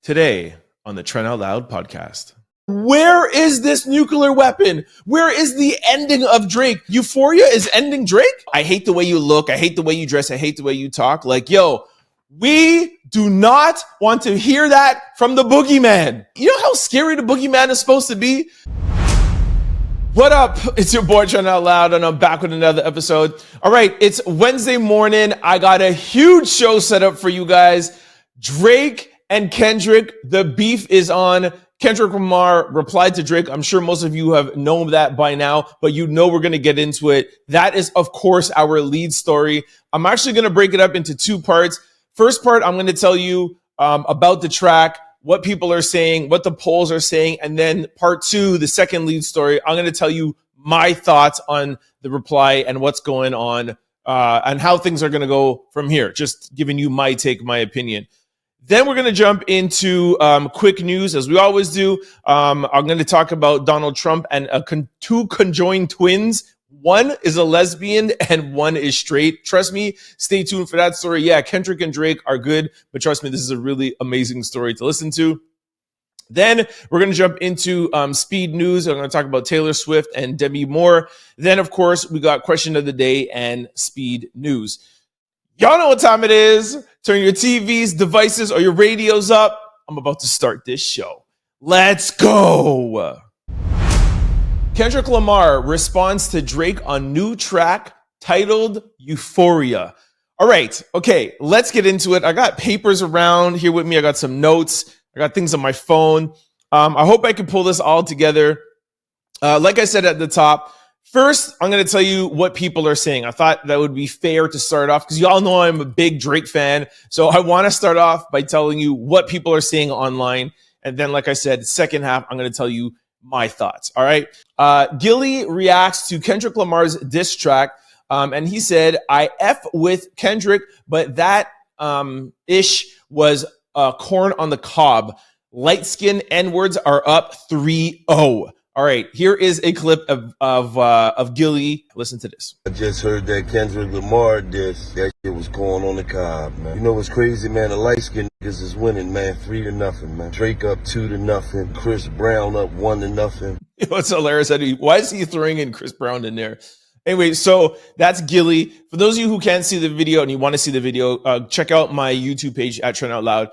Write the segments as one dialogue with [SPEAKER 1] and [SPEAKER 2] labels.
[SPEAKER 1] Today on the Trent Out Loud Podcast. Where is this nuclear weapon? Where is the ending of Drake? Euphoria is ending Drake? I hate the way you look. I hate the way you dress. I hate the way you talk. Like, yo, we do not want to hear that from the boogeyman. You know how scary the boogeyman is supposed to be? What up? It's your boy Trent Out Loud, and I'm back with another episode. All right, it's Wednesday morning. I got a huge show set up for you guys. Drake and Kendrick, the beef is on. Kendrick Lamar replied to Drake. I'm sure most of you have known that by now, but you know we're going to get into it. That is, of course, our lead story. I'm actually going to break it up into two parts. First part, I'm going to tell you about the track, what people are saying, what the polls are saying. And then part two, the second lead story, I'm going to tell you my thoughts on the reply and what's going on and how things are going to go from here. Just giving you my take, my opinion. Then we're going to jump into quick news, as we always do. I'm going to talk about Donald Trump and two conjoined twins. One is a lesbian and one is straight. Trust me, stay tuned for that story. Yeah, Kendrick and Drake are good, but trust me, this is a really amazing story to listen to. Then we're going to jump into speed news. I'm going to talk about Taylor Swift and Demi Moore. Then, of course, we got question of the day and speed news. Y'all know what time it is. Turn your TVs, devices, or your radios up. I'm about to start this show. Let's go. Kendrick Lamar responds to Drake on new track titled Euphoria. All right. Okay, let's get into it. I got papers around here with me. I got some notes. I got things on my phone. I hope I can pull this all together. Like I said at the top, first, I'm going to tell you what people are saying. I thought that would be fair to start off because y'all know I'm a big Drake fan. So I want to start off by telling you what people are saying online. And then, like I said, second half, I'm going to tell you my thoughts. All right. Gilly reacts to Kendrick Lamar's diss track. And he said, I F with Kendrick, but that ish was corn on the cob. Light skin N-words are up 3-0. All right, here is a clip of Gilly. Listen to this.
[SPEAKER 2] I just heard that Kendrick Lamar diss. That shit was going on the cob, man. You know what's crazy, man? The light-skinned niggas is winning, man. 3-0, man. Drake up 2-0. Chris Brown up 1-0.
[SPEAKER 1] What's hilarious? Why is he throwing in Chris Brown in there? Anyway, so that's Gilly. For those of you who can't see the video and you want to see the video, check out my YouTube page at Trent Out Loud.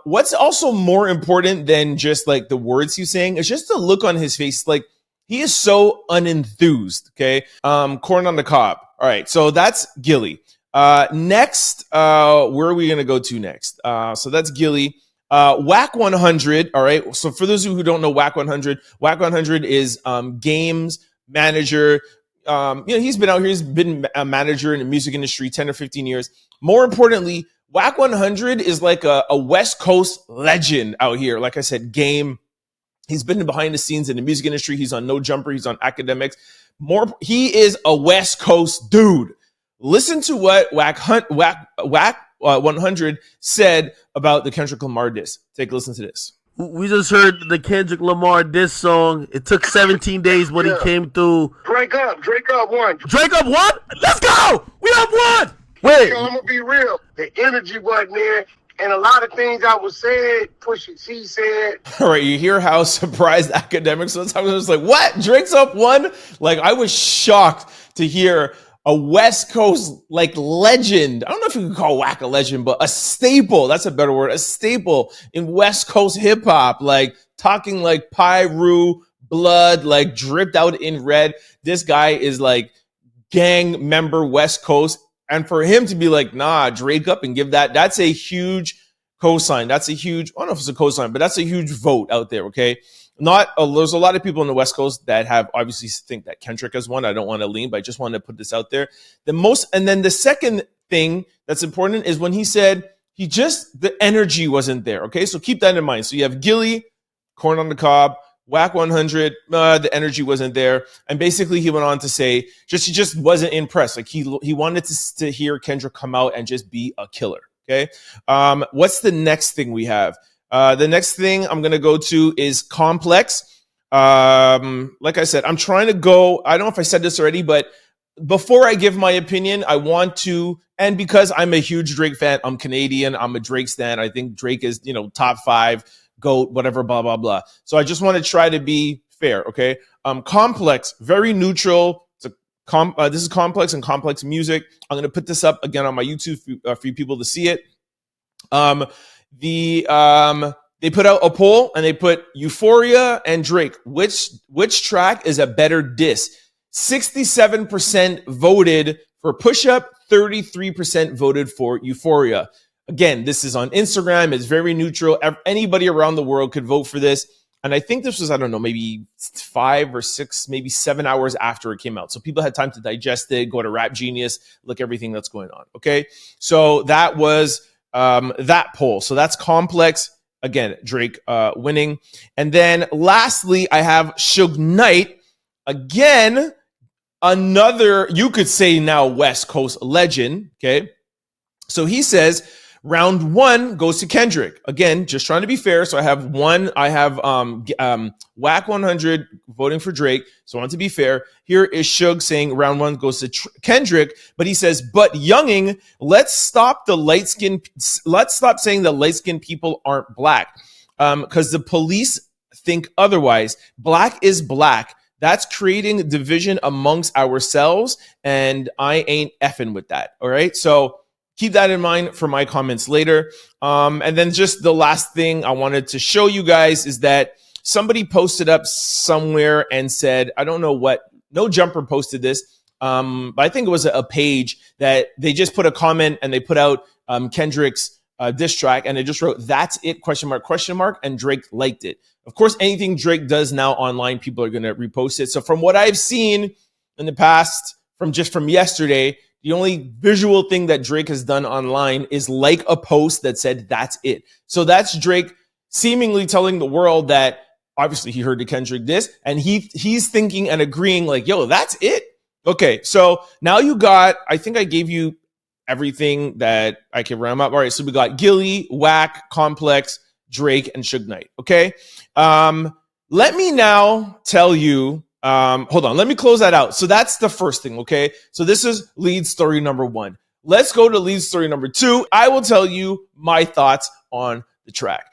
[SPEAKER 1] What's also more important than just like the words he's saying is just the look on his face. Like he is so unenthused. Okay. Corn on the cob. All right. So that's Gilly. Next, where are we going to go to next? So that's Gilly. Whack 100. All right. So for those of you who don't know Whack 100 is, games manager. He's been out here. He's been a manager in the music industry, 10 or 15 years. More importantly, Whack 100 is like a West Coast legend out here. Like I said, game. He's been behind the scenes in the music industry. He's on No Jumper. He's on Academics. He is a West Coast dude. Listen to what Whack 100 said about the Kendrick Lamar diss. Take a listen to this.
[SPEAKER 3] We just heard the Kendrick Lamar diss song. It took 17 days, but he came through.
[SPEAKER 4] Drake up one.
[SPEAKER 3] Drake up one? Let's go! We up one!
[SPEAKER 4] Wait. I'm gonna be real. The energy wasn't there, and a lot of things I was said, Pusha T said.
[SPEAKER 1] All right, you hear how surprised Academics was? I was like, what? Drake's up one? Like, I was shocked to hear a West Coast, like, legend. I don't know if you could call Whack a legend, but a staple. That's a better word. A staple in West Coast hip hop. Like, talking like Pyru, blood, like, dripped out in red. This guy is like gang member West Coast. And for him to be like, nah, Drake up and give that's a huge cosign. That's a huge, I don't know if it's a cosign, but that's a huge vote out there, okay? There's a lot of people on the West Coast that have obviously think that Kendrick has won. I don't want to lean, but I just want to put this out there. And then the second thing that's important is when he said the energy wasn't there, okay? So keep that in mind. So you have Gilly, corn on the cob, Whack 100, the energy wasn't there. And basically he went on to say, he just wasn't impressed. Like he wanted to hear Kendrick come out and just be a killer. Okay. What's the next thing we have? The next thing I'm going to go to is Complex. Like I said, I'm trying to go, I don't know if I said this already, but before I give my opinion, I want to, and because I'm a huge Drake fan, I'm Canadian, I'm a Drake stan. I think Drake is, top 5, GOAT, whatever, blah, blah, blah. So I just want to try to be fair, okay? Complex, very neutral. This is Complex and Complex Music. I'm going to put this up again on my YouTube for you people to see it. They put out a poll and they put Euphoria and Drake. Which track is a better diss? 67% voted for Push Up, 33% voted for Euphoria. Again, this is on Instagram. It's very neutral. Anybody around the world could vote for this. And I think this was, I don't know, maybe 5 or 6, maybe 7 hours after it came out. So people had time to digest it, go to Rap Genius, look everything that's going on. Okay. So that was that poll. So that's Complex. Again, Drake winning. And then lastly, I have Suge Knight. Again, another, you could say now West Coast legend. Okay. So he says, round 1 goes to Kendrick. Again, just trying to be fair. So I have Whack 100 voting for Drake. So I want to be fair. Here is Suge saying round 1 goes to Kendrick, but he says, but younging, let's stop saying that light-skinned people aren't black. Because the police think otherwise. Black is black. That's creating division amongst ourselves. And I ain't effing with that. All right. So keep that in mind for my comments later. And then just the last thing I wanted to show you guys is that somebody posted up somewhere and said, I don't know what, No Jumper posted this, but I think it was a page that they just put a comment and they put out Kendrick's diss track and they just wrote, that's it, ? And Drake liked it. Of course, anything Drake does now online, people are going to repost it. So from what I've seen in the past, from yesterday, the only visual thing that Drake has done online is like a post that said, that's it. So that's Drake seemingly telling the world that obviously he heard the Kendrick diss and he's thinking and agreeing like, yo, that's it. Okay. So now you got, I think I gave you everything that I can round up. All right. So we got Gilly, Whack, Complex, Drake, and Suge Knight. Okay. Let me now tell you, hold on, let me close that out. So that's the first thing, okay? So this is lead story number 1. Let's go to lead story number 2. I will tell you my thoughts on the track.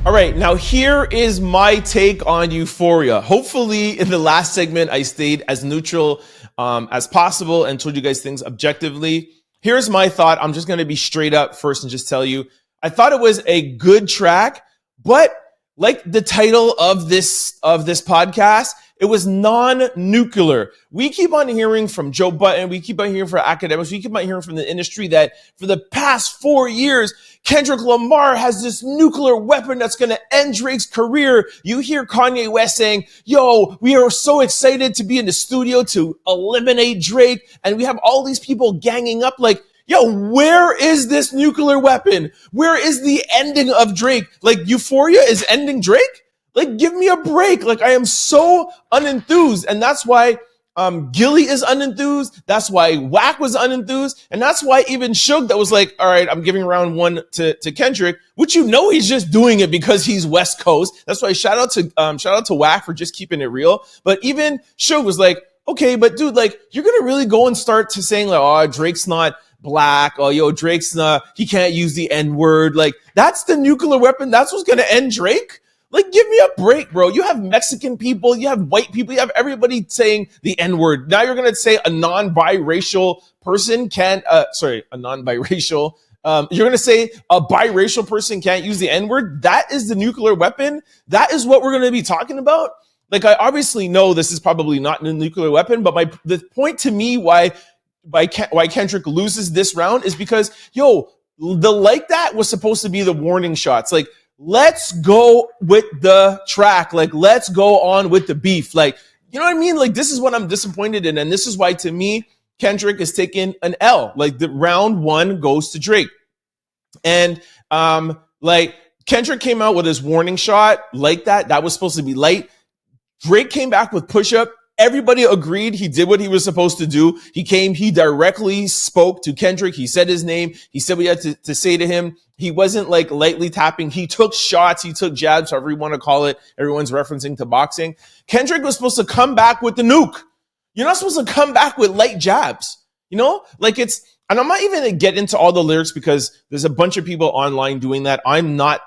[SPEAKER 1] All right, now here is my take on Euphoria. Hopefully in the last segment, I stayed as neutral as possible and told you guys things objectively. Here's my thought. I'm just going to be straight up first and just tell you, I thought it was a good track, but like the title of this podcast, it was non-nuclear. We keep on hearing from Joe Budden, we keep on hearing from academics, we keep on hearing from the industry that for the past 4 years, Kendrick Lamar has this nuclear weapon that's going to end Drake's career. You hear Kanye West saying, yo, we are so excited to be in the studio to eliminate Drake. And we have all these people ganging up like, yo, where is this nuclear weapon? Where is the ending of Drake? Like, Euphoria is ending Drake? Like, give me a break. Like, I am so unenthused. And that's why Gilly is unenthused. That's why Whack was unenthused. And that's why even Suge that was like, all right, I'm giving round 1 to Kendrick, which he's just doing it because he's West Coast. That's why shout out to Whack for just keeping it real. But even Suge was like, okay, but dude, like, you're going to really go and start to saying like, oh, Drake's not black. Oh, yo, Drake's not, he can't use the N-word. Like, that's the nuclear weapon. That's what's going to end Drake. Like, give me a break, bro. You have Mexican people, you have white people, you have everybody saying the N-word. Now you're going to say a non-biracial person can't, you're going to say a biracial person can't use the N-word? That is the nuclear weapon? That is what we're going to be talking about? Like, I obviously know this is probably not a nuclear weapon, but the point to me why Kendrick loses this round is because, yo, the like that was supposed to be the warning shots. Like, let's go with the track. Like, let's go on with the beef. Like, you know what I mean? Like, this is what I'm disappointed in. And this is why, to me, Kendrick is taking an L. Like, the round 1 goes to Drake. And, like, Kendrick came out with his warning shot like that. That was supposed to be light. Drake came back with Push Up. Everybody agreed he did what he was supposed to do. He directly spoke to Kendrick. He said his name. He said what he had to say to him. He wasn't like lightly tapping. He took shots. He took jabs, however you want to call it. Everyone's referencing to boxing. Kendrick was supposed to come back with the nuke. You're not supposed to come back with light jabs. You know, like and I'm not even gonna get into all the lyrics because there's a bunch of people online doing that. I'm not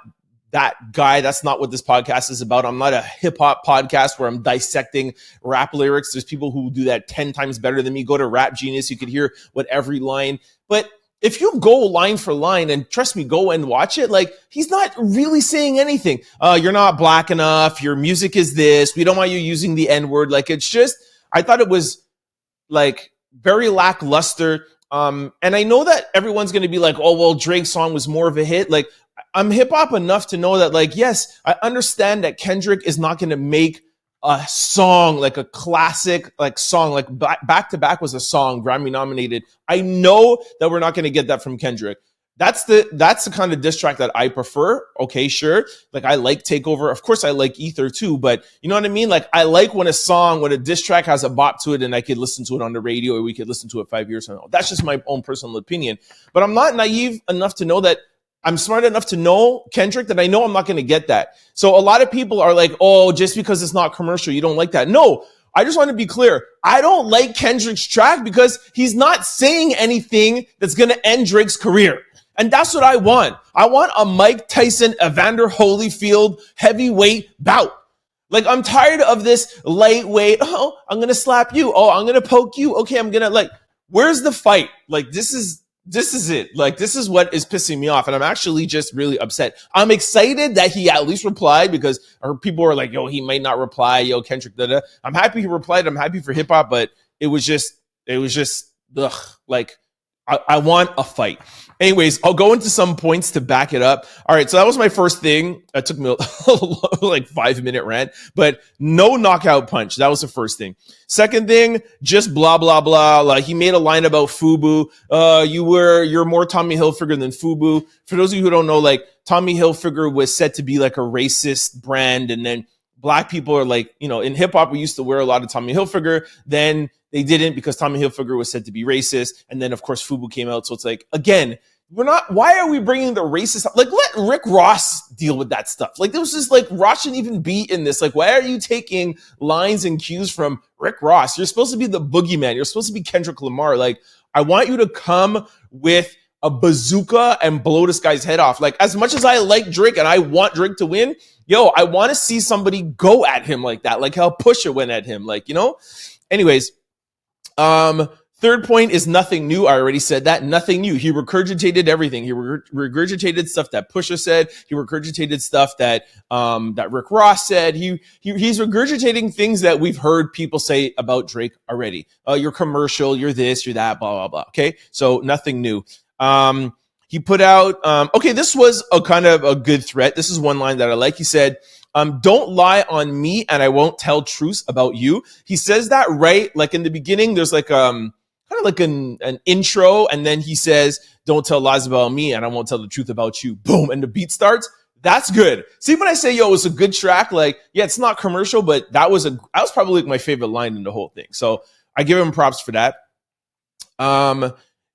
[SPEAKER 1] that guy. That's not what this podcast is about. I'm not a hip hop podcast where I'm dissecting rap lyrics. There's people who do that 10 times better than me. Go to Rap Genius. You could hear what every line, but if you go line for line, and trust me, go and watch it, like, he's not really saying anything. You're not black enough. Your music is this. We don't want you using the N-word. Like, it's just, I thought it was like very lackluster. And I know that everyone's going to be like, oh, well, Drake's song was more of a hit. Like, I'm hip hop enough to know that, like, yes, I understand that Kendrick is not going to make a song, like a classic, like song, like back to back was a song, Grammy nominated. I know that we're not going to get that from Kendrick. That's the kind of diss track that I prefer. Okay, sure. Like, I like Takeover. Of course, I like Ether too, but you know what I mean? Like, I like when a diss track has a bop to it and I could listen to it on the radio, or we could listen to it 5 years from now. That's just my own personal opinion. But I'm not naive enough to know that I'm smart enough to know Kendrick that I know I'm not going to get that. So a lot of people are like, oh, just because it's not commercial, you don't like that. No, I just want to be clear. I don't like Kendrick's track because he's not saying anything that's going to end Drake's career. And that's what I want. I want a Mike Tyson, Evander Holyfield heavyweight bout. Like, I'm tired of this lightweight, oh, I'm going to slap you. Oh, I'm going to poke you. Okay, I'm going to, like, where's the fight? Like, this is it. Like, this is what is pissing me off. And I'm actually just really upset. I'm excited that he at least replied because people are like, yo, he might not reply. Yo, Kendrick, da-da. I'm happy he replied. I'm happy for hip hop, but it was just, ugh, like, I want a fight. Anyways, I'll go into some points to back it up. All right, so that was my first thing. It took me like 5-minute rant, but no knockout punch. That was the first thing. Second thing, just blah, blah, blah. Like, he made a line about FUBU. You're more Tommy Hilfiger than FUBU. For those of you who don't know, like, Tommy Hilfiger was said to be like a racist brand, and then black people are like, you know, in hip hop, we used to wear a lot of Tommy Hilfiger. Then they didn't because Tommy Hilfiger was said to be racist. And then, of course, FUBU came out. So it's like, again, why are we bringing the racist? Like, let Rick Ross deal with that stuff. Like, there was just like, Ross shouldn't even be in this. Like, why are you taking lines and cues from Rick Ross? You're supposed to be the boogeyman. You're supposed to be Kendrick Lamar. Like, I want you to come with a bazooka and blow this guy's head off. Like, as much as I like Drake and I want Drake to win, yo, I want to see somebody go at him like that. Like how Pusha went at him. Like, you know? Anyways, third point is nothing new. I already said that. Nothing new. He regurgitated everything. He regurgitated stuff that Pusha said. He regurgitated stuff that Rick Ross said. He's regurgitating things that we've heard people say about Drake already. You're commercial. You're this. You're that. Blah blah blah. Okay, so nothing new. He put out. Okay, this was a kind of a good threat. This is one line that I like. He said, don't lie on me and I won't tell truths about you. He says that right, like in the beginning, there's like kind of like an intro, and then he says, don't tell lies about me and I won't tell the truth about you. Boom, and the beat starts. That's good. See, when I say, yo, it's a good track, like, yeah, it's not commercial, but that was probably like my favorite line in the whole thing. So I give him props for that.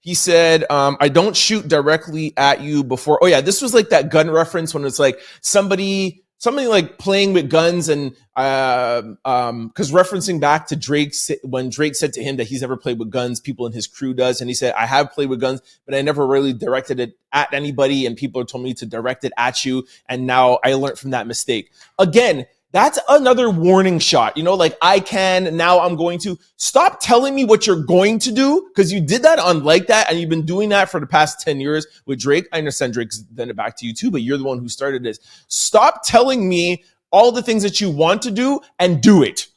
[SPEAKER 1] He said, I don't shoot directly at you before. Oh yeah, this was like that gun reference when it's like something like playing with guns, and because referencing back to Drake, when Drake said to him that he's never played with guns, people in his crew does, and he said, I have played with guns, but I never really directed it at anybody, and people told me to direct it at you, and now I learned from that mistake. Again, that's another warning shot, you know, like now I'm going to stop telling me what you're going to do, because you did that on Like That, and you've been doing that for the past 10 years with Drake. I understand Drake's done it back to you too, but you're the one who started this. Stop telling me all the things that you want to do and do it.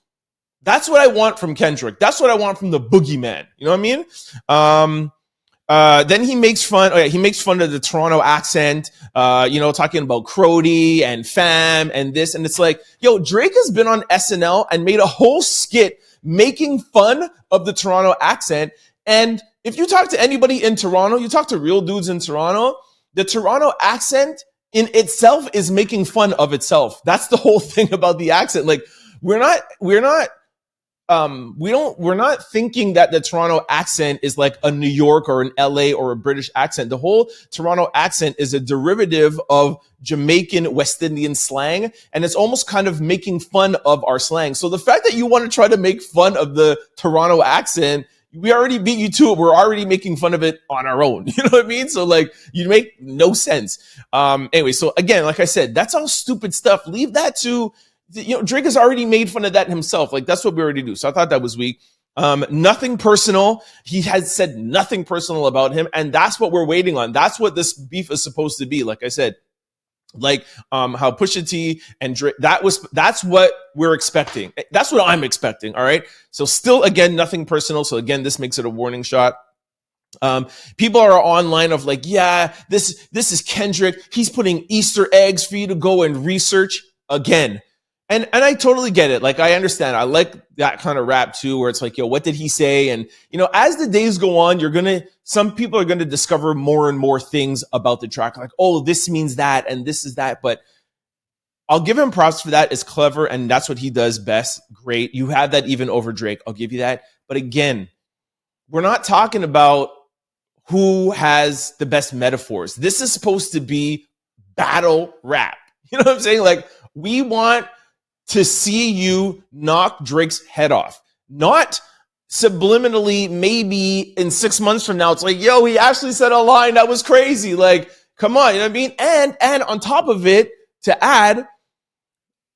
[SPEAKER 1] That's what I want from Kendrick. That's what I want from the boogeyman. You know what I mean? Then he makes fun of the Toronto accent, talking about Crody and fam and this. And it's like, yo, Drake has been on SNL and made a whole skit making fun of the Toronto accent. And if you talk to anybody in Toronto, you talk to real dudes in Toronto, the Toronto accent in itself is making fun of itself. That's the whole thing about the accent. Like, we're not we're not thinking that the Toronto accent is like a New York or an LA or a British accent. The whole Toronto accent is a derivative of Jamaican West Indian slang, and it's almost kind of making fun of our slang. So the fact that you want to try to make fun of the Toronto accent, we already beat you to it. We're already making fun of it on our own. You know what I mean? So like, you make no sense. Anyway, so again, like I said, that's all stupid stuff. Leave that to, Drake has already made fun of that himself. Like, that's what we already do. So I thought that was weak. Nothing personal. He has said nothing personal about him. And that's what we're waiting on. That's what this beef is supposed to be. Like I said, like, how Pusha T and Drake, that's what we're expecting. That's what I'm expecting. All right. So still, again, nothing personal. So again, this makes it a warning shot. People are online of like, yeah, this is Kendrick. He's putting Easter eggs for you to go and research again. And I totally get it. Like, I understand. I like that kind of rap too, where it's like, yo, what did he say? And, as the days go on, some people are going to discover more and more things about the track. Like, oh, this means that, and this is that. But I'll give him props for that. It's clever. And that's what he does best. Great. You have that even over Drake. I'll give you that. But again, we're not talking about who has the best metaphors. This is supposed to be battle rap. You know what I'm saying? Like, we want to see you knock Drake's head off. Not subliminally, maybe in 6 months from now, it's like, yo, he actually said a line that was crazy. Like, come on, you know what I mean? And on top of it, to add,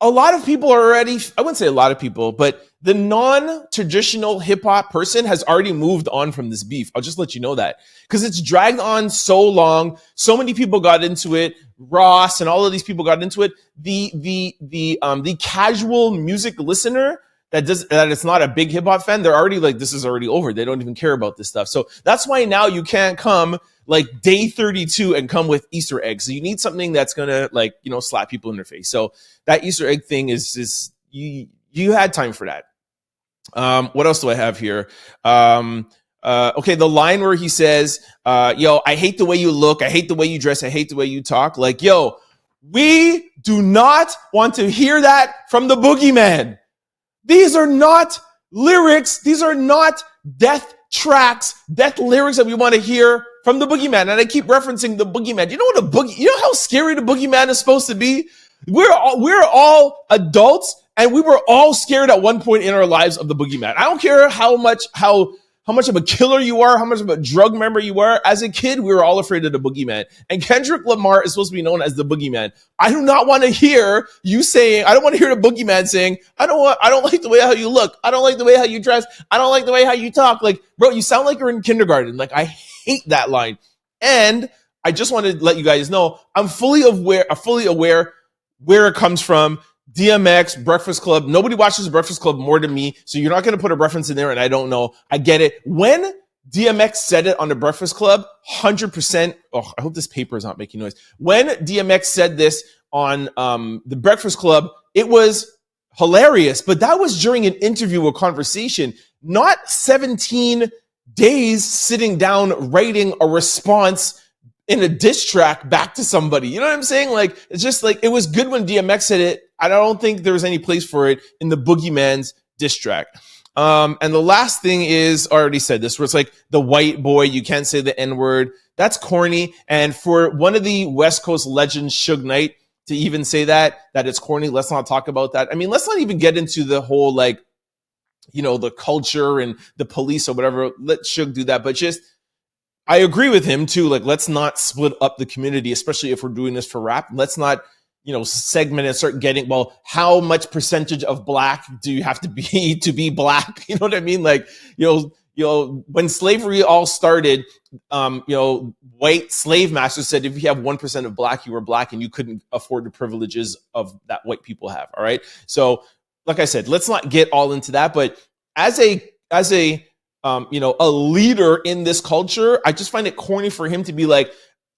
[SPEAKER 1] a lot of people are already, I wouldn't say a lot of people, but the non-traditional hip-hop person has already moved on from this beef. I'll just let you know that. Because it's dragged on so long. So many people got into it. Ross and all of these people got into it. The casual music listener that it's not a big hip-hop fan, they're already like, this is already over. They don't even care about this stuff. So that's why now you can't come like day 32 and come with Easter eggs. So you need something that's gonna like, slap people in their face. So that Easter egg thing is you had time for that. What else do I have here? Okay, the line where he says, yo, I hate the way you look, I hate the way you dress, I hate the way you talk. Like, yo, we do not want to hear that from the boogeyman. These are not lyrics. These are not death lyrics that we want to hear from the boogeyman. And I keep referencing the boogeyman. You know how scary the boogeyman is supposed to be? We're all adults, and we were all scared at one point in our lives of the boogeyman. I don't care how much of a killer you are, how much of a drug member you are. As a kid, we were all afraid of the boogeyman. And Kendrick Lamar is supposed to be known as the boogeyman. I do not want to hear you saying, I don't want to hear the boogeyman saying, I don't like the way how you look. I don't like the way how you dress. I don't like the way how you talk. Like, bro, you sound like you're in kindergarten. Like, I hate that line. And I just want to let you guys know, I'm fully aware where it comes from. DMX, Breakfast Club. Nobody watches Breakfast Club more than me, so you're not going to put a reference in there, and I don't know. I get it. When DMX said it on the Breakfast Club, 100%. Oh, I hope this paper is not making noise. When DMX said this on the Breakfast Club, it was hilarious, but that was during an interview or conversation, not 17 days sitting down writing a response in a diss track back to somebody. You know what I'm saying? Like, it's just like, it was good when DMX said it. I don't think there was any place for it in the Boogeyman's diss track. And the last thing is, I already said this, where it's like the white boy, you can't say the N-word. That's corny. And for one of the West Coast legends, Suge Knight, to even say that it's corny, let's not talk about that. I mean, let's not even get into the whole, like, the culture and the police or whatever. Let Suge do that. But just, I agree with him too. Like, let's not split up the community, especially if we're doing this for rap. Let's not, segment and start getting, well, how much percentage of black do you have to be black? You know what I mean? Like, when slavery all started, white slave masters said, if you have 1% of black, you were black and you couldn't afford the privileges of that white people have. All right. So like I said, let's not get all into that. But as a leader in this culture, I just find it corny for him to be like,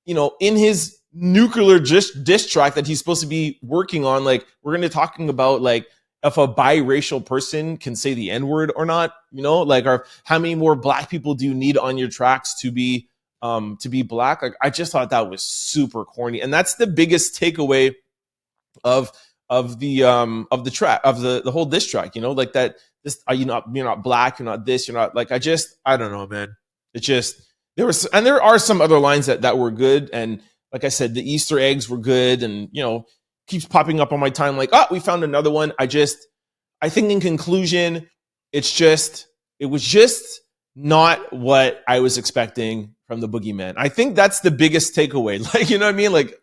[SPEAKER 1] in his nuclear diss track that he's supposed to be working on, like, we're going to talking about like if a biracial person can say the N-word or not, like, or how many more black people do you need on your tracks to be black? Like, I just thought that was super corny, and that's the biggest takeaway of the track, of the whole diss track. Like, that this, you're not black, you're not this, you're not like, I don't know, man. It just, there are some other lines that were good. And like I said, the Easter eggs were good, and, keeps popping up on my time. Like, we found another one. I think in conclusion, it was just not what I was expecting from the Boogeyman. I think that's the biggest takeaway. Like, you know what I mean? Like,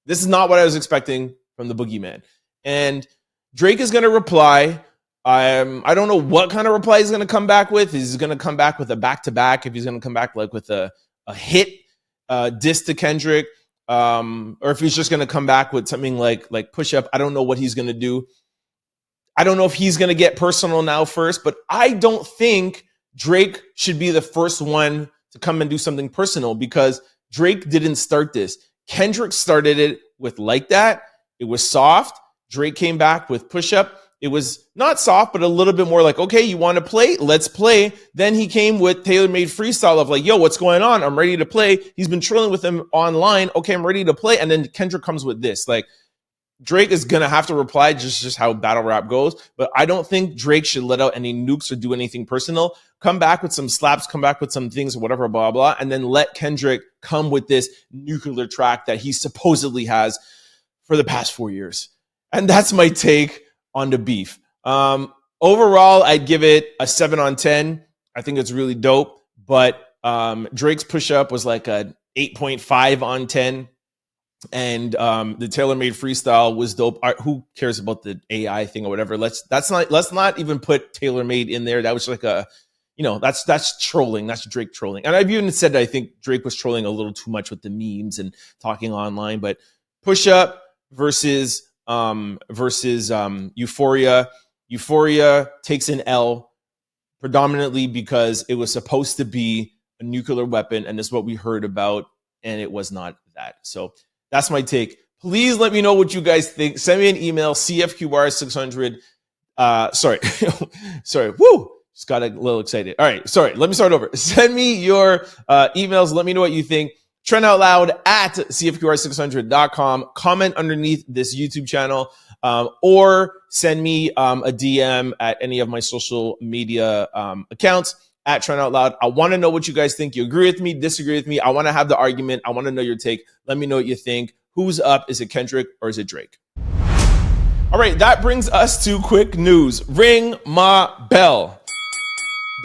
[SPEAKER 1] this is not what I was expecting from the Boogeyman. And Drake is going to reply. I don't know what kind of reply he's going to come back with. He's going to come back with a back-to-back. If he's going to come back like with a hit diss to Kendrick, or if he's just going to come back with something like Push Up. I don't know what he's going to do. I don't know if he's going to get personal now first, but I don't think Drake should be the first one to come and do something personal, because Drake didn't start this. Kendrick started it with Like That. It was soft. Drake came back with Push Up. It was not soft, but a little bit more like, okay, you want to play? Let's play. Then he came with tailor-made freestyle of like, yo, what's going on? I'm ready to play. He's been trolling with him online. Okay, I'm ready to play. And then Kendrick comes with this. Like, Drake is going to have to reply, just how battle rap goes. But I don't think Drake should let out any nukes or do anything personal. Come back with some slaps, come back with some things or whatever, blah, blah. And then let Kendrick come with this nuclear track that he supposedly has for the past 4 years. And that's my take on the beef. Overall, I'd give it a 7 on 10. I think it's really dope. But Drake's Push Up was like a 8.5 on 10. And the tailor-made freestyle was dope. Who cares about the AI thing or whatever? Let's not even put tailor-made in there. That was like that's trolling. That's Drake trolling. And I've even said that I think Drake was trolling a little too much with the memes and talking online. But Push Up versus Euphoria. Euphoria takes an L predominantly because it was supposed to be a nuclear weapon, and this is what we heard about, and it was not that. So that's my take. Please let me know what you guys think. Send me an email, cfqr600. Sorry. Woo! Just got a little excited. All right. Sorry. Let me start over. Send me your emails. Let me know what you think. Trent Out Loud at cfqr600.com. Comment underneath this YouTube channel, or send me a DM at any of my social media accounts at Trent Out Loud. I want to know what you guys think. You agree with me, disagree with me. I want to have the argument. I want to know your take. Let me know what you think. Who's up? Is it Kendrick or is it Drake? All right, that brings us to quick news. Ring my bell.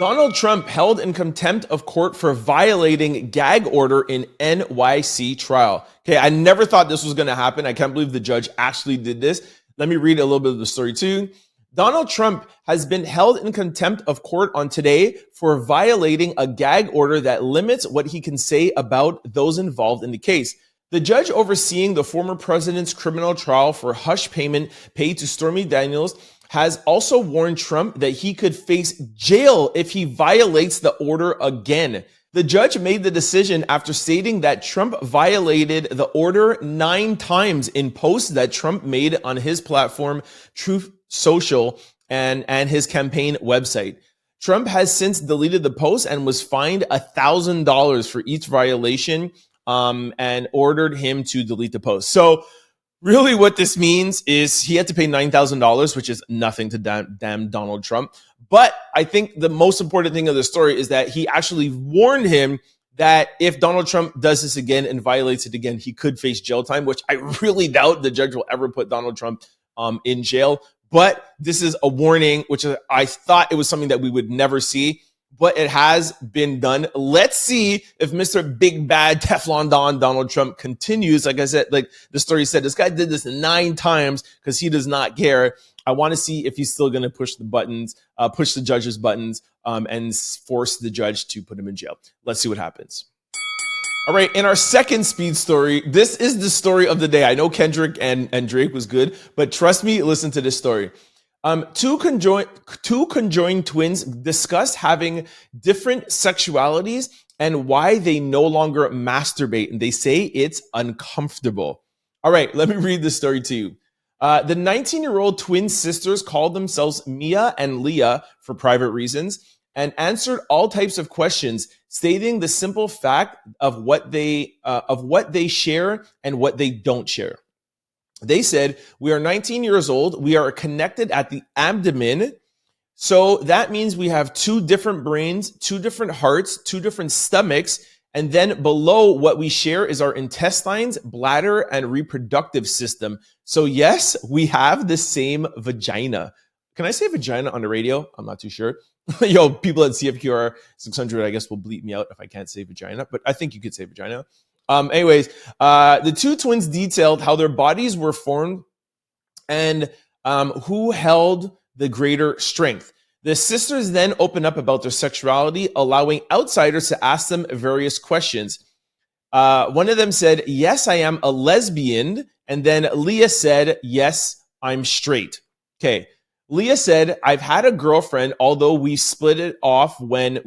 [SPEAKER 1] Donald Trump held in contempt of court for violating gag order in NYC trial. Okay, I never thought this was going to happen. I can't believe the judge actually did this. Let me read a little bit of the story too. Donald Trump has been held in contempt of court on today for violating a gag order that limits what he can say about those involved in the case. The judge overseeing the former president's criminal trial for hush payment paid to Stormy Daniels has also warned Trump that he could face jail if he violates the order again. The judge made the decision after stating that Trump violated the order 9 times in posts that Trump made on his platform, Truth Social, and his campaign website. Trump has since deleted the post and was fined $1,000 for each violation, and ordered him to delete the post. So really what this means is he had to pay $9,000, which is nothing to damn Donald Trump. But I think the most important thing of the story is that he actually warned him that if Donald Trump does this again and violates it again, he could face jail time, which I really doubt the judge will ever put Donald Trump in jail. But this is a warning, which I thought it was something that we would never see, but it has been done. Let's see if Mr. Big Bad Teflon Don Donald Trump continues. Like I said, like the story said, this guy did this 9 times because he does not care. I want to see if he's still going to push the buttons, push the judge's buttons, and force the judge to put him in jail. Let's see what happens. All right, in our second speed story, this is the story of the day. I know Kendrick and Drake was good, but trust me, listen to this story. Two conjoined twins discuss having different sexualities and why they no longer masturbate, and they say it's uncomfortable. All right, let me read this story to you. The 19-year-old twin sisters called themselves Mia and Leah for private reasons and answered all types of questions, stating the simple fact of what they share and what they don't share. They said, "We are 19 years old. We are connected at the abdomen. So that means we have two different brains, two different hearts, two different stomachs. And then below what we share is our intestines, bladder, and reproductive system. So yes, we have the same vagina. Can I say vagina on the radio? I'm not too sure. Yo, people at CFQR 600, I guess, will bleep me out if I can't say vagina, but I think you could say vagina. The two twins detailed how their bodies were formed and who held the greater strength. The sisters then open up about their sexuality, allowing outsiders to ask them various questions. One of them said, "Yes, I am a lesbian." And then Leah said, "Yes, I'm straight." Okay. Leah said, "I've had a girlfriend, although we split it off when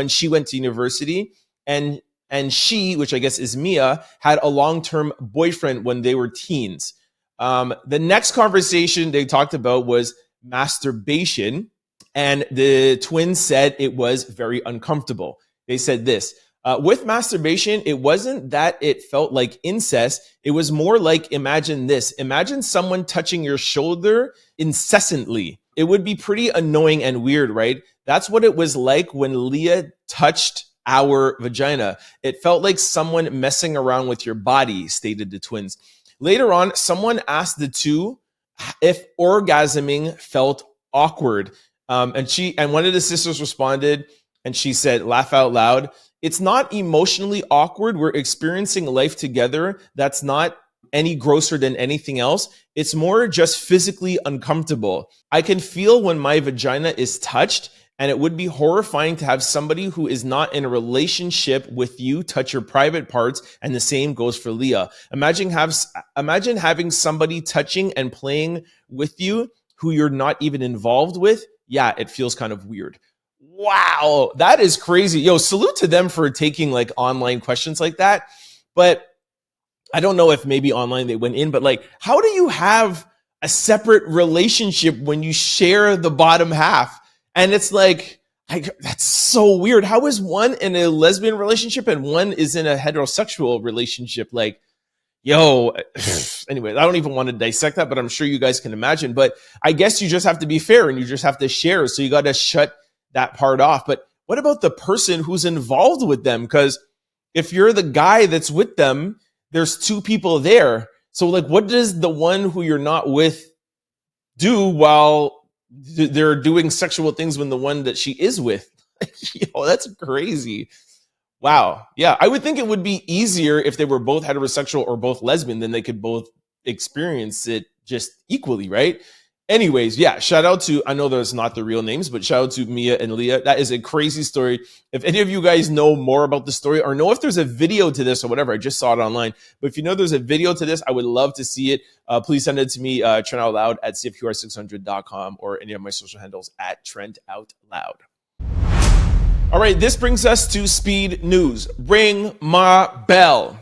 [SPEAKER 1] she went to university. And she, which I guess is Mia, had a long-term boyfriend when they were teens." The next conversation they talked about was masturbation. And the twins said it was very uncomfortable. They said this, with masturbation, it wasn't that it felt like incest. It was more like, imagine this. Imagine someone touching your shoulder incessantly. It would be pretty annoying and weird, right? That's what it was like when Leah touched our vagina. It felt like someone messing around with your body, stated the twins. Later on, someone asked the two if orgasming felt awkward. And one of the sisters responded and she said, laugh out loud, "It's not emotionally awkward. We're experiencing life together. That's not any grosser than anything else. It's more just physically uncomfortable. I can feel when my vagina is touched, and it would be horrifying to have somebody who is not in a relationship with you touch your private parts, and the same goes for Leah. Imagine having somebody touching and playing with you who you're not even involved with. Yeah, it feels kind of weird." Wow, that is crazy. Yo, salute to them for taking like online questions like that. But I don't know if maybe online they went in, but like, how do you have a separate relationship when you share the bottom half? And it's like, that's so weird. How is one in a lesbian relationship and one is in a heterosexual relationship? Like, yo, anyway, I don't even want to dissect that, but I'm sure you guys can imagine. But I guess you just have to be fair and you just have to share. So you got to shut that part off. But what about the person who's involved with them? Because if you're the guy that's with them, there's two people there. So like, what does the one who you're not with do while they're doing sexual things when the one that she is with? Yo, that's crazy. Wow. Yeah, I would think it would be easier if they were both heterosexual or both lesbian, then they could both experience it just equally, right? Anyways, yeah, shout out to, I know there's not the real names, but shout out to Mia and Leah. That is a crazy story. If any of you guys know more about the story or know if there's a video to this or whatever, I just saw it online. But if you know there's a video to this, I would love to see it. Please send it to me, Trent Out Loud at CFQR600.com or any of my social handles at Trent Out Loud. All right, this brings us to speed news. Ring my bell.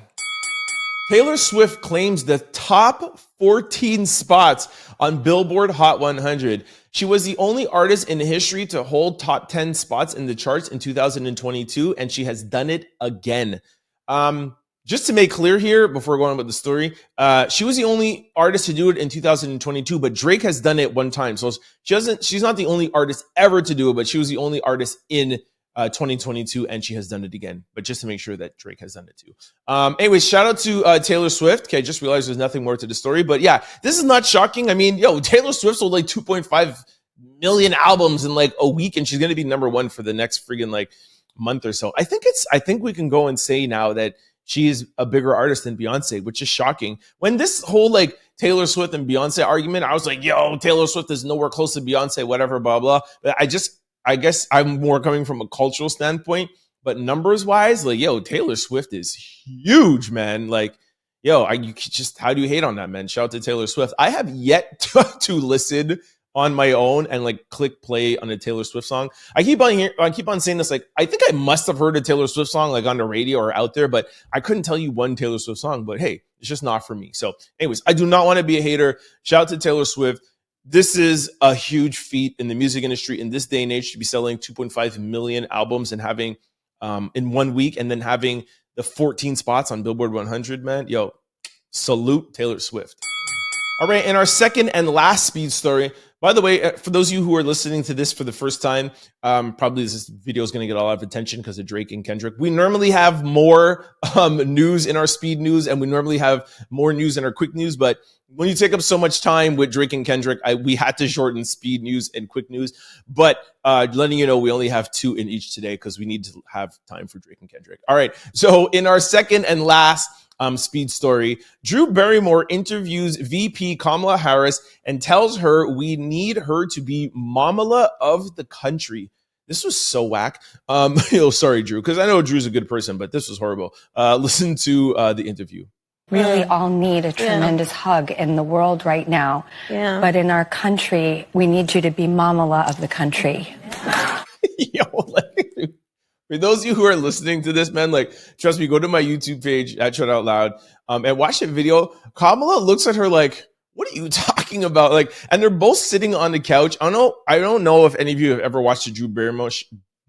[SPEAKER 1] Taylor Swift claims the top 14 spots on Billboard Hot 100. She was the only artist in history to hold top 10 spots in the charts in 2022, and she has done it again. Just to make clear here, before going on with the story, she was the only artist to do it in 2022, but Drake has done it one time. So she's not the only artist ever to do it, but she was the only artist in 2022, and she has done it again. But just to make sure that Drake has done it too. Anyways, shout out to Taylor Swift. Okay, I just realized there's nothing more to the story, but yeah, this is not shocking. I mean, yo, Taylor Swift sold like 2.5 million albums in like a week, and she's gonna be number one for the next friggin' like month or so. I think we can go and say now that she is a bigger artist than Beyonce, which is shocking. When this whole like Taylor Swift and Beyonce argument, I was like, yo, Taylor Swift is nowhere close to Beyonce, whatever, blah blah. But I guess I'm more coming from a cultural standpoint, but numbers wise, like, yo, Taylor Swift is huge, man. Like, yo, how do you hate on that, man? Shout out to Taylor Swift. I have yet to listen on my own and like click play on a Taylor Swift song. I keep on saying this, like, I think I must have heard a Taylor Swift song like on the radio or out there, but I couldn't tell you one Taylor Swift song. But hey, it's just not for me. So anyways, I do not want to be a hater. Shout out to Taylor Swift. This is a huge feat in the music industry in this day and age to be selling 2.5 million albums and having in 1 week and then having the 14 spots on Billboard 100, man. Yo, salute Taylor Swift. All right, and our second and last speed story. By the way, for those of you who are listening to this for the first time, probably this video is going to get a lot of attention because of Drake and Kendrick. We normally have more news in our speed news, and we normally have more news in our quick news. But when you take up so much time with Drake and Kendrick, we had to shorten speed news and quick news. But letting you know, we only have 2 in each today because we need to have time for Drake and Kendrick. All right. So in our second and last speed story, Drew Barrymore interviews VP Kamala Harris and tells her we need her to be Mamala of the country. This was so whack. Sorry, Drew, because I know Drew's a good person, but this was horrible. Listen to the interview.
[SPEAKER 5] Really all need a tremendous hug in the world right now. Yeah. But in our country, we need you to be Mamala of the country.
[SPEAKER 1] For those of you who are listening to this, man, trust me, go to my YouTube page at Trent Out Loud and watch the video. Kamala looks at her like, what are you talking about? And they're both sitting on the couch. I don't know if any of you have ever watched the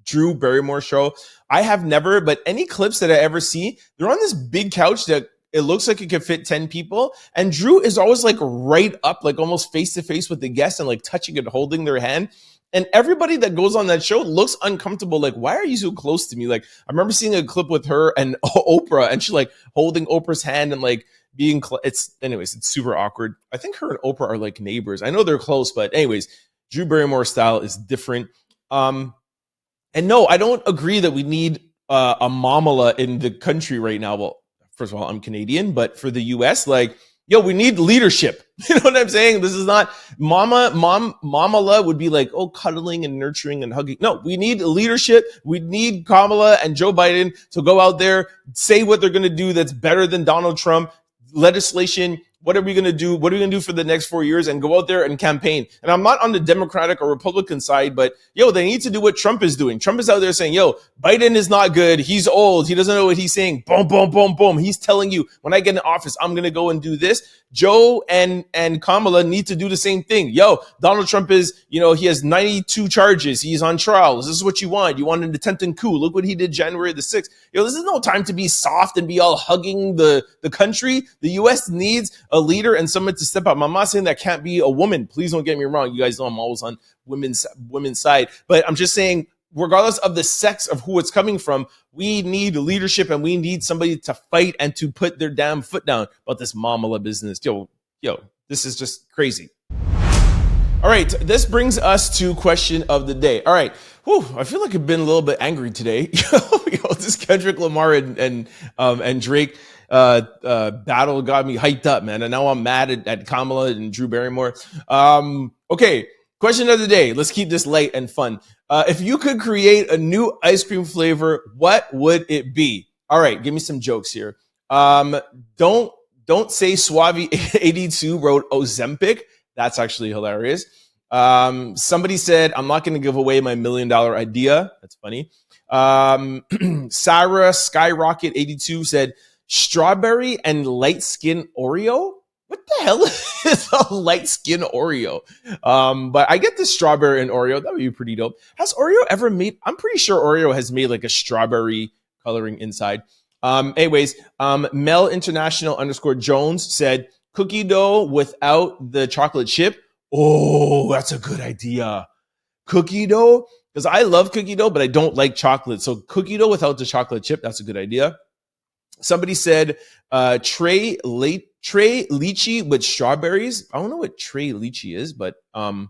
[SPEAKER 1] Drew Barrymore show. I have never, but any clips that I ever see, they're on this big couch that it looks like it could fit 10 people. And Drew is always right up, almost face to face with the guest and touching and holding their hand. And everybody that goes on that show looks uncomfortable. Why are you so close to me? I remember seeing a clip with her and Oprah, and she's holding Oprah's hand and being, it's super awkward. I think her and Oprah are neighbors. I know they're close, but anyways, Drew Barrymore's style is different. And no, I don't agree that we need a Mamala in the country right now. Well, first of all, I'm Canadian, but for the US, we need leadership. You know what I'm saying? This is not Mamala would be cuddling and nurturing and hugging. No, we need leadership. We need Kamala and Joe Biden to go out there, say what they're going to do that's better than Donald Trump. Legislation. What are we going to do? What are we going to do for the next 4 years? And go out there and campaign. And I'm not on the Democratic or Republican side, but they need to do what Trump is doing. Trump is out there saying, Biden is not good. He's old. He doesn't know what he's saying. Boom, boom, boom, boom. He's telling you, when I get in office, I'm going to go and do this. Joe and Kamala need to do the same thing. Donald Trump is, he has 92 charges. He's on trial. This is what you want. You want an attempted coup. Look what he did January the 6th. This is no time to be soft and be all hugging the country. The U.S. needs a leader and someone to step up. I'm not saying that can't be a woman. Please don't get me wrong. You guys know I'm always on women's side. But I'm just saying, regardless of the sex of who it's coming from, we need leadership and we need somebody to fight and to put their damn foot down about this Mamala business. This is just crazy. All right, this brings us to question of the day. All right, I feel like I've been a little bit angry today. This Kendrick Lamar and Drake battle got me hyped up, man. And now I'm mad at Kamala and Drew Barrymore. Okay, question of the day. Let's keep this light and fun. If you could create a new ice cream flavor, what would it be? All right, give me some jokes here. Don't say Suave 82 wrote Ozempic. That's actually hilarious. Somebody said, I'm not going to give away my $1 million idea. That's funny. Sarah Skyrocket 82 said, strawberry and light skin Oreo. What the hell is a light skin Oreo? But I get the strawberry and Oreo. That would be pretty dope. Has Oreo ever made? I'm pretty sure Oreo has made a strawberry coloring inside. Anyways, Mel International _ Jones said cookie dough without the chocolate chip. Oh, that's a good idea. Cookie dough, because I love cookie dough, but I don't like chocolate. So cookie dough without the chocolate chip, that's a good idea. Somebody said Trey lychee with strawberries. I don't know what Trey lychee is, but I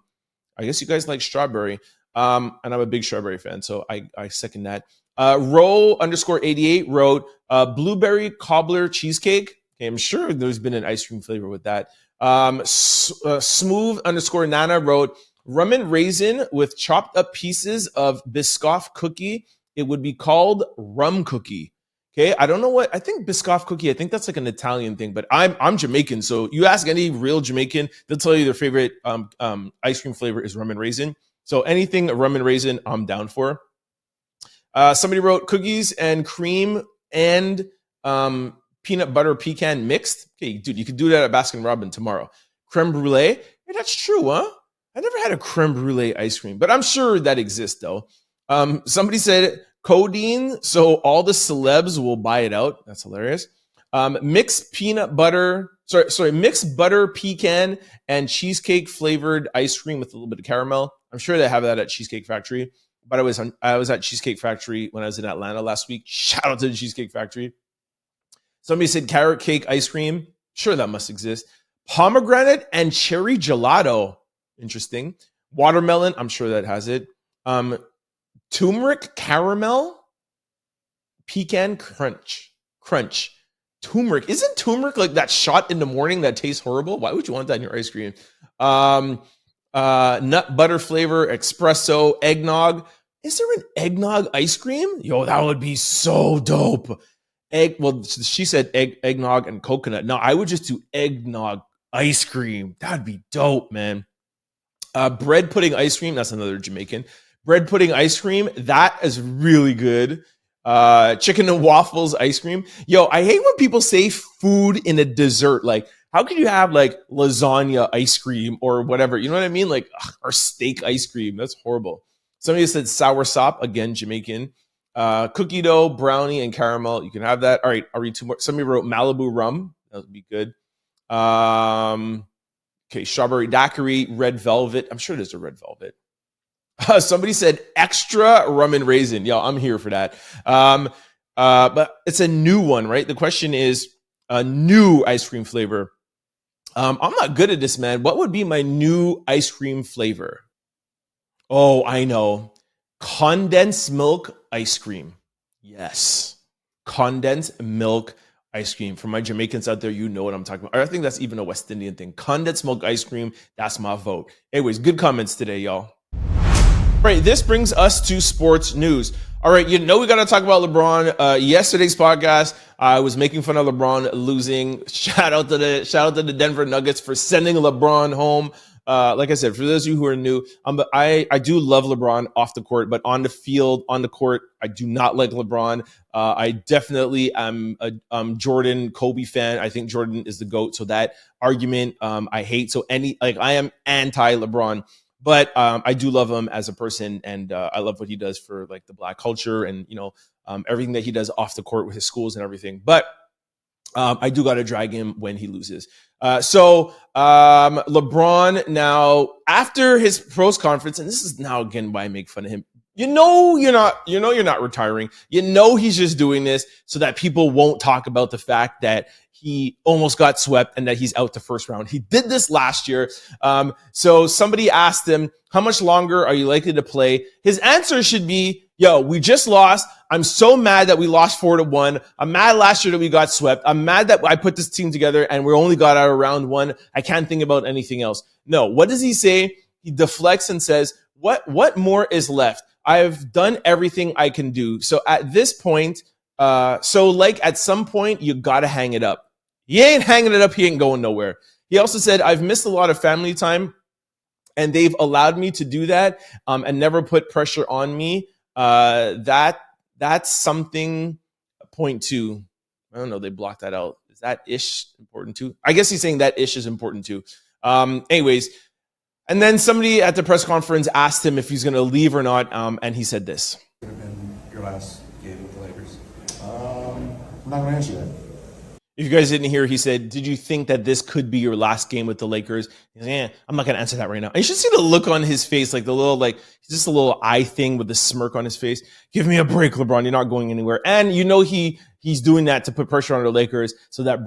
[SPEAKER 1] guess you guys like strawberry. And I'm a big strawberry fan, so I second that. Row _ 88 wrote blueberry cobbler cheesecake. Okay, I'm sure there's been an ice cream flavor with that. Smooth _ Nana wrote rum and raisin with chopped up pieces of Biscoff cookie. It would be called rum cookie. Okay, I don't know what I think Biscoff cookie. I think that's an Italian thing, but I'm Jamaican, so you ask any real Jamaican, they'll tell you their favorite ice cream flavor is rum and raisin. So anything rum and raisin, I'm down for. Somebody wrote cookies and cream and peanut butter pecan mixed. Okay, dude, you could do that at Baskin Robbins tomorrow. Creme brulee. Hey, that's true, huh? I never had a creme brulee ice cream, but I'm sure that exists though. Somebody said codeine, so all the celebs will buy it out. That's hilarious. Mixed peanut butter mixed butter pecan and cheesecake flavored ice cream with a little bit of caramel. I'm sure they have that at Cheesecake Factory. But I was at Cheesecake Factory when I was in Atlanta last week. Shout out to the Cheesecake Factory. Somebody said carrot cake ice cream. Sure, that must exist. Pomegranate and cherry gelato. Interesting. Watermelon. I'm sure that has it. Turmeric caramel. Pecan crunch. Turmeric. Isn't turmeric like that shot in the morning that tastes horrible? Why would you want that in your ice cream? Nut butter flavor, espresso, eggnog. Is there an eggnog ice cream? Yo, that would be so dope. She said eggnog and coconut. No, I would just do eggnog ice cream. That'd be dope, man. Bread pudding ice cream. That's another Jamaican. Bread pudding ice cream. That is really good. Chicken and waffles ice cream. Yo, I hate when people say food in a dessert. Like, how could you have like lasagna ice cream or whatever? You know what I mean? Like, or steak ice cream. That's horrible. Somebody said sour sop. Again, Jamaican. Cookie dough, brownie, and caramel. You can have that. All right, I'll read two more. Somebody wrote Malibu rum. That would be good. Okay, strawberry daiquiri, red velvet. I'm sure there's a red velvet. Somebody said extra rum and raisin. Yo, I'm here for that. But it's a new one, right? The question is a new ice cream flavor. I'm not good at this, man. What would be my new ice cream flavor? Oh, I know. Condensed milk ice cream. Yes. Condensed milk ice cream. For my Jamaicans out there, you know what I'm talking about. I think that's even a West Indian thing. Condensed milk ice cream. That's my vote. Anyways, good comments today, y'all. All right, this brings us to sports news. All right, you know we got to talk about LeBron. Yesterday's podcast, I was making fun of LeBron losing. Shout out to the Denver Nuggets for sending LeBron home. Like I said, for those of you who are new, I do love LeBron off the court, but on the field, on the court, I do not like LeBron. I definitely am a Jordan Kobe fan. I think Jordan is the GOAT. So that argument I hate. So I am anti LeBron. But I do love him as a person, and I love what he does for like the Black culture and everything that he does off the court with his schools and everything. But I do got to drag him when he loses. So LeBron now, after his pros conference, and this is now again why I make fun of him. You're not retiring. He's just doing this so that people won't talk about the fact that he almost got swept and that he's out the first round. He did this last year. So somebody asked him, how much longer are you likely to play? His answer should be, yo, we just lost. I'm so mad that we lost 4-1. I'm mad last year that we got swept. I'm mad that I put this team together and we only got out of round one. I can't think about anything else. No, what does he say? He deflects and says, what more is left? I've done everything I can do. So at this point, at some point, you got to hang it up. He ain't hanging it up. He ain't going nowhere. He also said, I've missed a lot of family time and they've allowed me to do that and never put pressure on me. That's something, point two. I don't know. They blocked that out. Is that ish important too? I guess he's saying that ish is important too. Anyways, and then somebody at the press conference asked him if he's going to leave or not. And he said this.
[SPEAKER 6] Could have been your last game with the Lakers. I'm not going to answer that.
[SPEAKER 1] If you guys didn't hear, he said, did you think that this could be your last game with the Lakers? He's like, I'm not going to answer that right now. And you should see the look on his face, like the little, just a little eye thing with the smirk on his face. Give me a break, LeBron. You're not going anywhere. And he's doing that to put pressure on the Lakers so that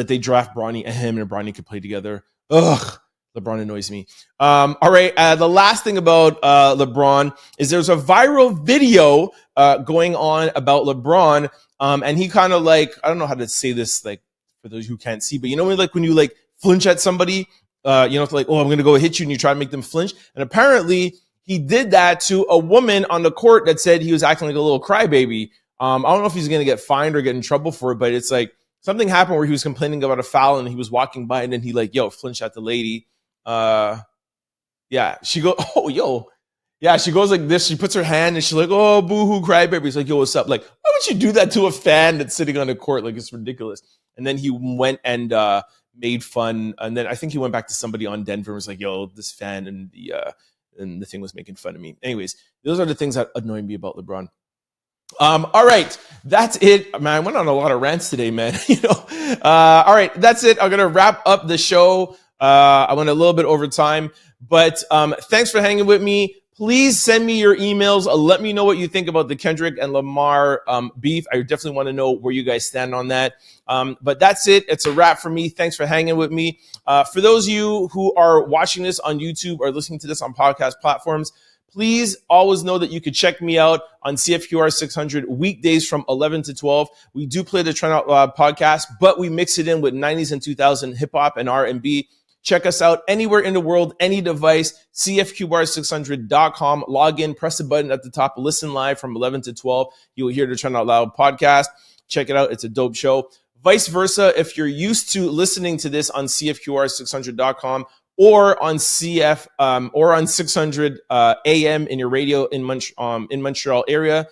[SPEAKER 1] they draft Bronny and him and Bronny could play together. Ugh. LeBron annoys me. All right. The last thing about LeBron is there's a viral video going on about LeBron. And he kind of I don't know how to say this, for those who can't see, but when you flinch at somebody, I'm going to go hit you and you try to make them flinch. And apparently he did that to a woman on the court that said he was acting like a little crybaby. I don't know if he's going to get fined or get in trouble for it, but it's something happened where he was complaining about a foul and he was walking by and then he flinched at the lady. She goes, oh, yo. Yeah, she goes like this. She puts her hand and she's like, oh, boo-hoo, crybaby. He's like, yo, what's up? Why would you do that to a fan that's sitting on the court? It's ridiculous. And then he went and made fun. And then I think he went back to somebody on Denver and was like, yo, this fan and the thing was making fun of me. Anyways, those are the things that annoy me about LeBron. All right. That's it, man. I went on a lot of rants today, man. All right, that's it. I'm gonna wrap up the show. I went a little bit over time, but thanks for hanging with me. Please send me your emails. Let me know what you think about the Kendrick and Lamar beef. I definitely want to know where you guys stand on that. But that's it. It's a wrap for me. Thanks for hanging with me. For those of you who are watching this on YouTube or listening to this on podcast platforms, please always know that you can check me out on CFQR 600 weekdays from 11 to 12. We do play the Trent Out Loud podcast, but we mix it in with 90s and 2000 hip hop and R&B. Check us out anywhere in the world, any device, CFQR600.com. Log in, press the button at the top, listen live from 11 to 12. You will hear the Trent Out Loud podcast. Check it out. It's a dope show. Vice versa, if you're used to listening to this on CFQR600.com, or on 600 AM in your radio in Montreal area.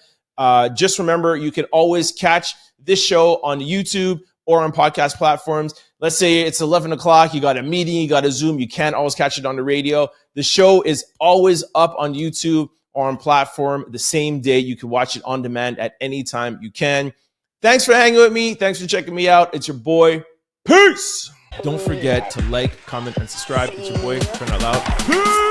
[SPEAKER 1] Just remember, you can always catch this show on YouTube or on podcast platforms. Let's say it's 11 o'clock, you got a meeting, you got a Zoom, you can't always catch it on the radio. The show is always up on YouTube or on platform the same day. You can watch it on demand at any time you can. Thanks for hanging with me. Thanks for checking me out. It's your boy. Peace. Don't forget to like, comment, and subscribe. It's your boy, Trent Out Loud. Peace.